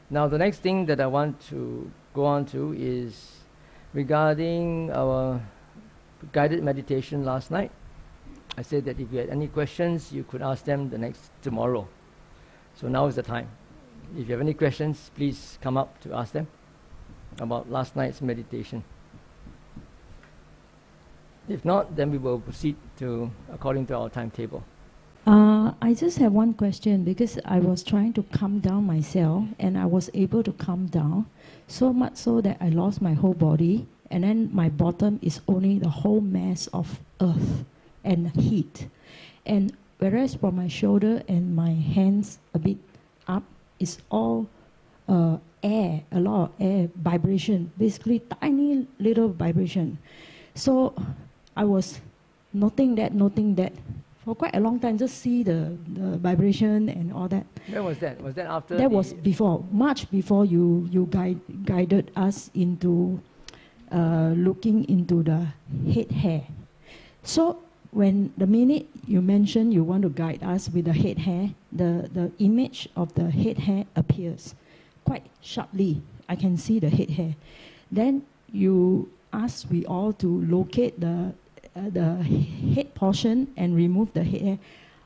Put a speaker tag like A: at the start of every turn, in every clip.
A: Now the next thing that I want to go on to is regarding our guided meditation last night. I said that if you had any questions, you could ask them tomorrow. So now is the time. If you have any questions, please come up to ask them about last night's meditation. If not, then we will proceed according to our timetable.
B: I just have one question, because I was trying to calm down myself, and I was able to calm down, so much so that I lost my whole body, and then my bottom is only the whole mass of earth and heat. And whereas from my shoulder and my hands a bit up, it's all air, a lot of air, vibration, basically tiny little vibration. So I was noting that, for quite a long time, just see the vibration and all that.
A: When was that? Was that after?
B: That was before, much before you guided us into looking into the head hair. So when the minute you mentioned you want to guide us with the head hair, the image of the head hair appears quite sharply. I can see the head hair. Then you ask we all to locate the head portion and remove the head hair.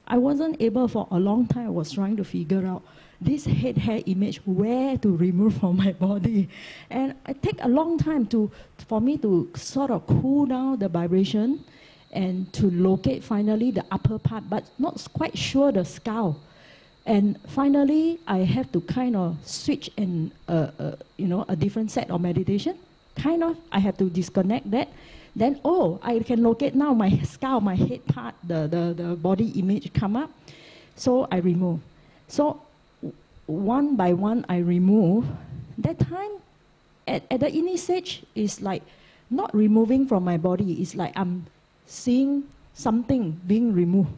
B: I wasn't able for a long time. I was trying to figure out this head hair image, where to remove from my body. And it take a long time for me to sort of cool down the vibration and to locate finally the upper part, but not quite sure the skull. And finally, I have to kind of switch and a different set of meditation. I have to disconnect that. Then, I can locate now my skull, my head part, the body image come up. So I remove. So one by one I remove. That time, at the initial stage, is like not removing from my body. It's like I'm seeing something being removed.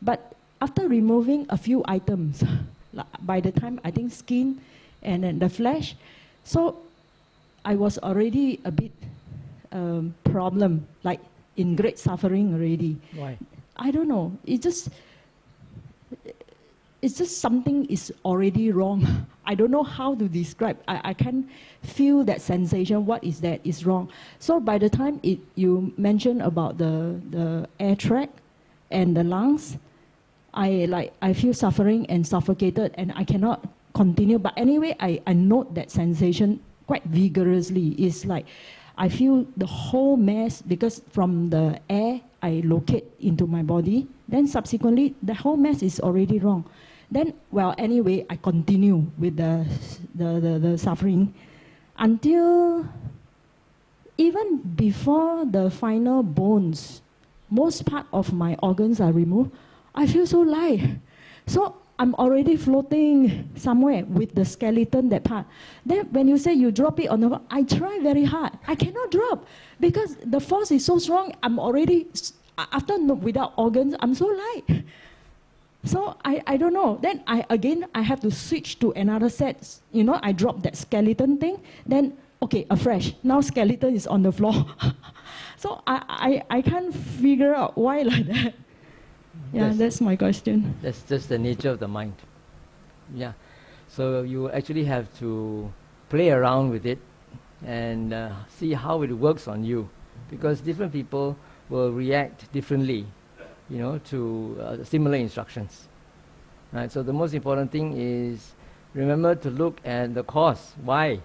B: But after removing a few items, by the time I think skin and then the flesh, so I was already a bit problem, like in great suffering already.
A: Why?
B: I don't know. It's just something is already wrong. I don't know how to describe. I can't feel that sensation. What is that? Is wrong. So by the time you mentioned about the air tract and the lungs, I feel suffering and suffocated, and I cannot continue. But anyway, I note that sensation quite vigorously. It's like I feel the whole mass, because from the air I locate into my body. Then subsequently, the whole mass is already wrong. Then, well, anyway, I continue with the suffering until even before the final bones, most part of my organs are removed. I feel so light. So I'm already floating somewhere with the skeleton, that part. Then when you say you drop it on the floor, I try very hard. I cannot drop because the force is so strong. I'm already, without organs, I'm so light. So I don't know. Then I have to switch to another set. I drop that skeleton thing. Then, okay, afresh. Now skeleton is on the floor. So I can't figure out why like that. Yeah, that's my question.
A: That's just the nature of the mind. Yeah. So you actually have to play around with it and see how it works on you, because different people will react differently, to similar instructions. Right? So the most important thing is remember to look at the cause. Why?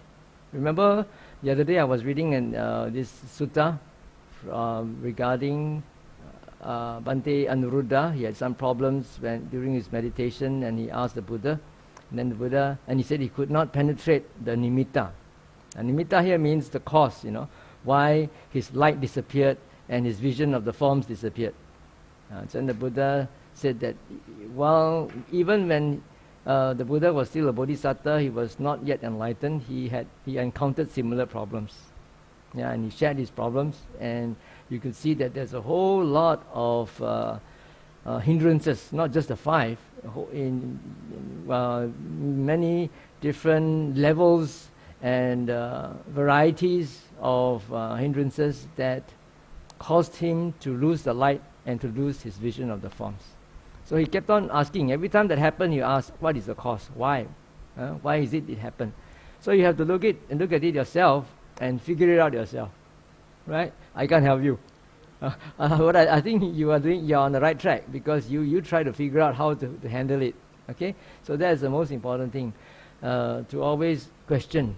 A: Remember the other day I was reading this sutta regarding Bhante Aggacitta. He had some problems during his meditation, and he asked the Buddha, and he said he could not penetrate the nimitta. And nimitta here means the cause, why his light disappeared and his vision of the forms disappeared. So the Buddha said that, well, even when the Buddha was still a bodhisattva, he was not yet enlightened, he encountered similar problems. Yeah, and he shared his problems, and you could see that there's a whole lot of hindrances, not just the 5, in many different levels and varieties of hindrances that caused him to lose the light and to lose his vision of the forms. So he kept on asking. Every time that happened, he asked, what is the cause? Why? Why is it happened? So you have to look at it yourself and figure it out yourself, right? I can't help you. What I think you're on the right track, because you try to figure out how to handle it. Okay, so that's the most important thing, to always question,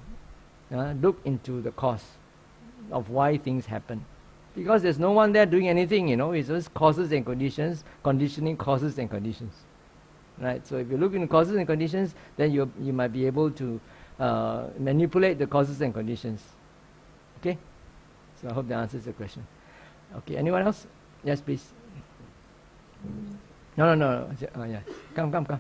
A: look into the cause of why things happen, because there's no one there doing anything. It's just causes and conditions, conditioning causes and conditions, right? So if you look into causes and conditions, then you might be able to manipulate the causes and conditions. Okay, so I hope that answers the question. Okay, anyone else? Yes, please. No. Yeah, come.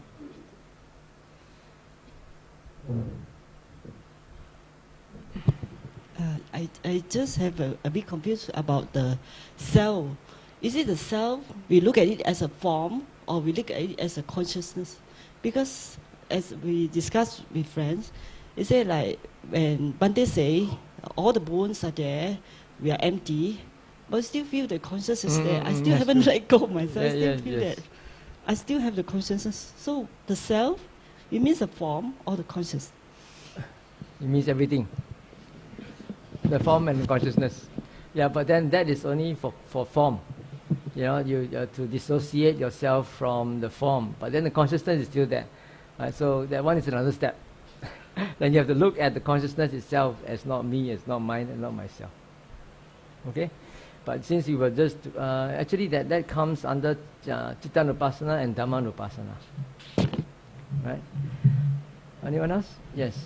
C: I just have a bit confused about the self. Is it the self, we look at it as a form, or we look at it as a consciousness? Because as we discussed with friends, is it like when Bhante say, all the bones are there, we are empty, but I still feel the consciousness there. I still haven't let go of myself. I still feel that. I still have the consciousness. So the self, it means the form or the consciousness?
A: It means everything. The form and the consciousness. Yeah, but then that is only for form. You to dissociate yourself from the form. But then the consciousness is still there. Right? So that one is another step. Then you have to look at the consciousness itself as not me, as not mine, and not myself. Okay? But since you were just... actually that comes under Chittanupassana and Dhammanupassana. Right? Anyone else? Yes.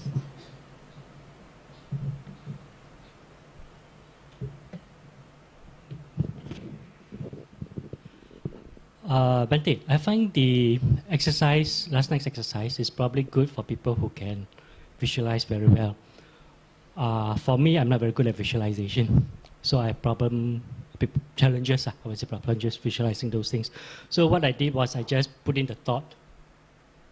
D: Bhante, I find the exercise, last night's exercise, is probably good for people who can visualize very well. For me, I'm not very good at visualization, so I have challenges. I would say challenges visualizing those things. So what I did was I just put in the thought.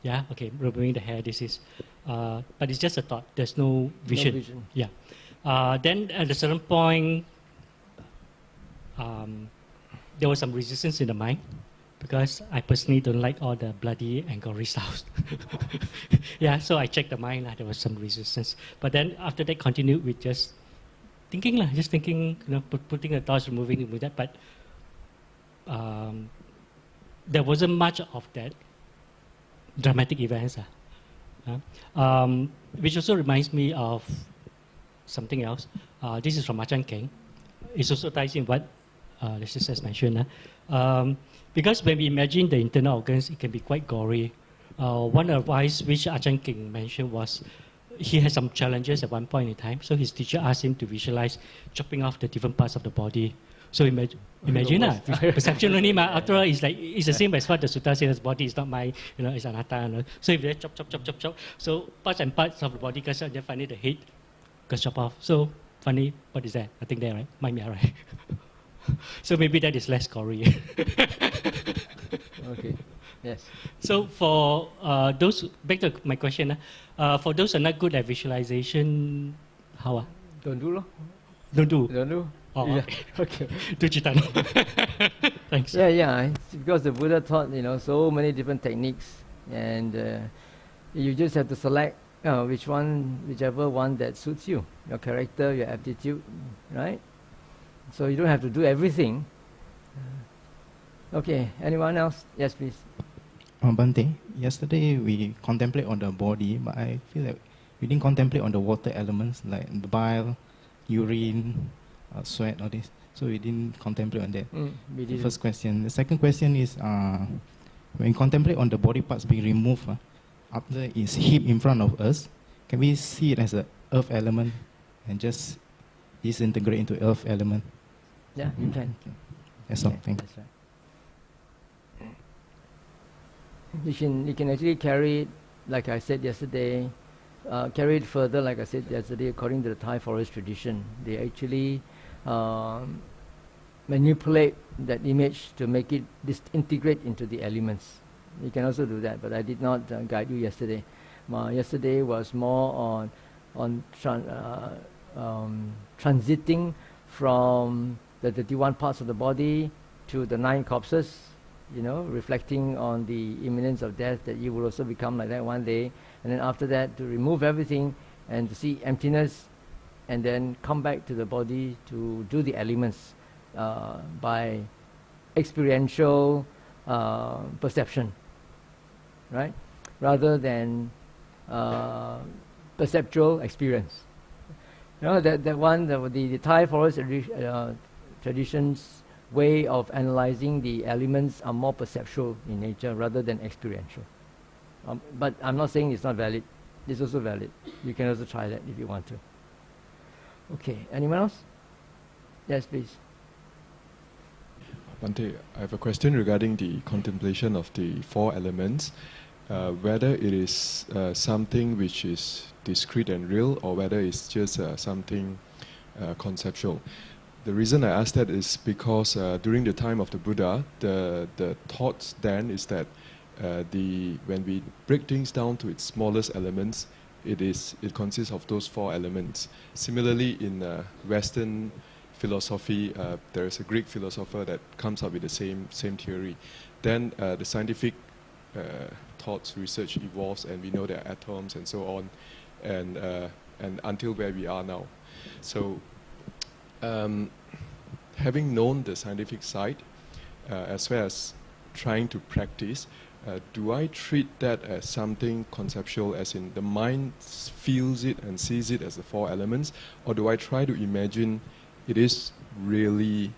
D: Yeah, okay, removing the hair. This is, but it's just a thought. There's no vision.
A: No vision.
D: Yeah. Then at a certain point, there was some resistance in the mind, because I personally don't like all the bloody and gory stuff. Yeah, so I checked the mind, there was some resistance. But then after that, continued with just thinking, putting the thoughts, removing that. But there wasn't much of that dramatic events. Which also reminds me of something else. This is from Ajahn Keng. It also ties in what the sisters mentioned. Because when we imagine the internal organs, it can be quite gory. One advice which Ajahn Keng mentioned was he had some challenges at one point in time. So his teacher asked him to visualize chopping off the different parts of the body. So imagine perception only. After all, it's the same as what the sutta says. Body is not mine. It's anatta. So if they chop, so parts and parts of the body, because then finally the head gets chopped off. So funny, what is that? I think there, right? Might be right. So maybe that is less gory.
A: Okay. Yes.
D: So for those, back to my question, for those who are not good at visualization, how?
A: Don't do, lo.
D: Don't do.
A: Don't do.
D: Oh,
A: yeah. Okay.
D: Do Chittana. Thanks.
A: Yeah. It's because the Buddha taught so many different techniques, and you just have to select whichever one that suits you, your character, your aptitude, right? So you don't have to do everything. Okay, anyone else? Yes, please.
E: Bhante, yesterday we contemplate on the body, but I feel like we didn't contemplate on the water elements like the bile, urine, sweat, all this. So we didn't contemplate on that.
A: We didn't.
E: First question. The second question is, when we contemplate on the body parts being removed, after it's heaped in front of us, can we see it as an earth element and just disintegrate into earth element?
A: Yeah, you can.
E: Okay. That's all. Thank you.
A: That's right. You can actually carry it, like I said yesterday, carry it further, like I said yesterday, according to the Thai forest tradition. They actually manipulate that image to make it disintegrate into the elements. You can also do that, but I did not guide you yesterday. Yesterday was more on transiting from the 31 parts of the body to the 9 corpses, reflecting on the imminence of death, that you will also become like that one day, and then after that to remove everything and to see emptiness, and then come back to the body to do the elements by experiential perception, right? Rather than perceptual experience. That one, the Thai forest traditions way of analyzing the elements are more perceptual in nature rather than experiential. But I'm not saying it's not valid. It's also valid. You can also try that if you want to. Okay, anyone else? Yes, please.
F: Bhante, I have a question regarding the contemplation of the four elements. Whether it is something which is discrete and real, or whether it's just something conceptual. The reason I ask that is because during the time of the Buddha, the thoughts then is that when we break things down to its smallest elements, it consists of those four elements. Similarly, in Western philosophy, there is a Greek philosopher that comes up with the same theory. Then the scientific thoughts research evolves, and we know there are atoms and so on, and until where we are now. So, having known the scientific side, as well as trying to practice, do I treat that as something conceptual, as in the mind feels it and sees it as the four elements, or do I try to imagine it is really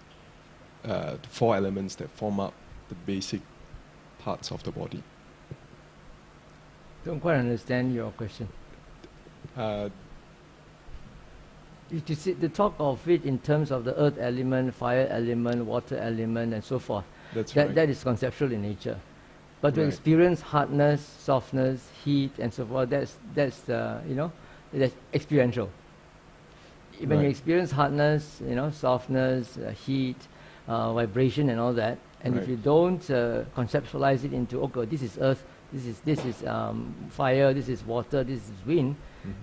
F: the four elements that form up the basic parts of the body?
A: Don't quite understand your question. To talk of it in terms of the earth element, fire element, water element, and so forth. That is conceptual in nature. But to experience hardness, softness, heat, and so forth, that's experiential. When you experience hardness, softness, heat, vibration, and all that, and if you don't conceptualize it into, okay, this is earth, this is fire, this is water, this is wind,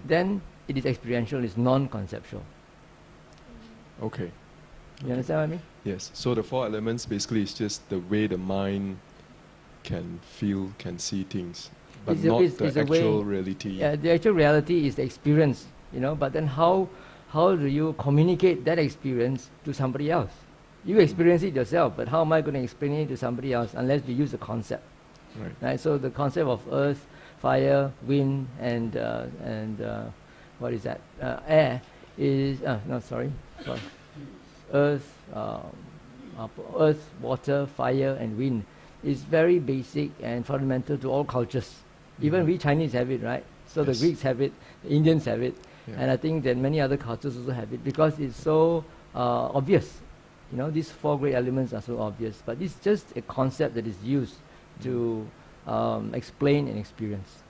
A: then it is experiential, it's non-conceptual.
F: Okay.
A: You understand what I mean?
F: Yes. So the four elements basically is just the way the mind can feel, can see things, but not the actual reality.
A: Yeah, the actual reality is the experience, but then how do you communicate that experience to somebody else? You experience it yourself, but how am I going to explain it to somebody else unless we use a concept? Right? So the concept of earth, fire, wind, and what is that? Air is earth, water, fire, and wind is very basic and fundamental to all cultures. Even we Chinese have it, right? So the Greeks have it, the Indians have it, and I think that many other cultures also have it because it's so obvious. These four great elements are so obvious, but it's just a concept that is used to explain and experience.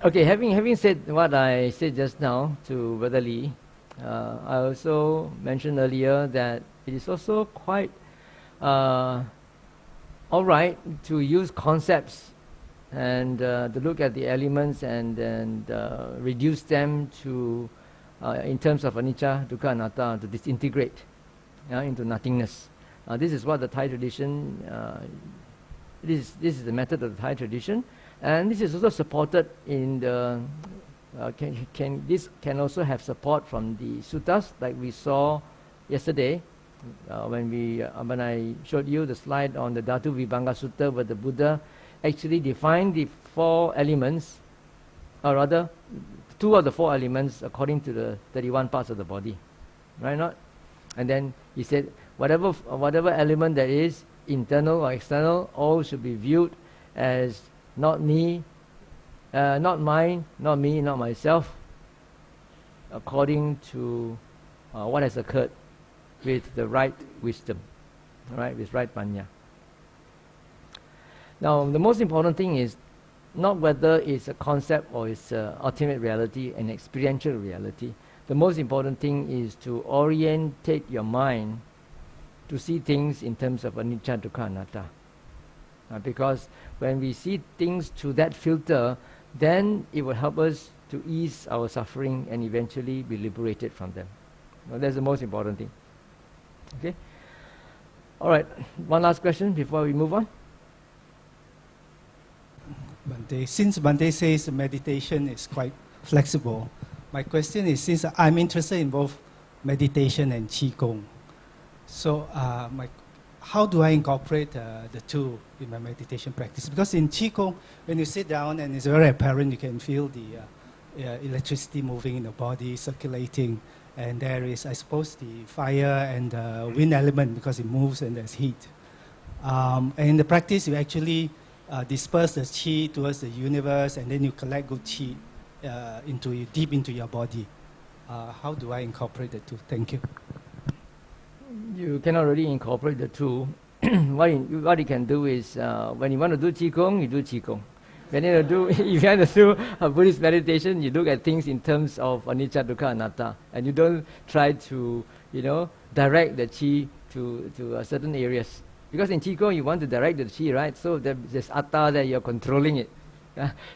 A: Okay. Having said what I said just now to Brother Lee, I also mentioned earlier that it is also quite all right to use concepts and to look at the elements and reduce them to, in terms of anicca, dukkha, anatta, to disintegrate into nothingness. This is what the Thai tradition, this is the method of the Thai tradition, and this is also supported in the, this can also have support from the suttas, like we saw yesterday, when I showed you the slide on the Dhatu Vibhanga Sutta, where the Buddha actually defined the four elements, or rather, two of the four elements according to the 31 parts of the body, right? Not, and then he said, whatever element that is internal or external, all should be viewed as not me, not mine, not me, not myself, according to what has occurred with the right wisdom, right, with right panya. Now, the most important thing is not whether it's a concept or it's an ultimate reality, an experiential reality. The most important thing is to orientate your mind to see things in terms of anicca, dukkha, anatta. Because when we see things through that filter, then it will help us to ease our suffering and eventually be liberated from them. That's the most important thing. Okay. All right, one last question before we move on.
G: Bhante, since Bhante says meditation is quite flexible, my question is, since I'm interested in both meditation and Qigong, so how do I incorporate the two in my meditation practice? Because in Qigong, when you sit down and it's very apparent, you can feel the electricity moving in the body, circulating, and there is, I suppose, the fire and the wind element because it moves and there's heat. And in the practice, you actually disperse the qi towards the universe, and then you collect good qi deep into your body. How do I incorporate the two? Thank you.
A: You cannot really incorporate the two. What you can do is, when you want to do Qigong, you do Qigong. When you do, if you want to do a Buddhist meditation, you look at things in terms of anicca, dukkha, anatta, and you don't try to, direct the qi to certain areas. Because in Qigong, you want to direct the qi, right? So there's atta that you're controlling it.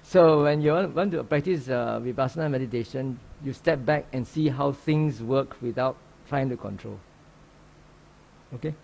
A: So when you want to practice vipassana meditation, you step back and see how things work without trying to control. Okay?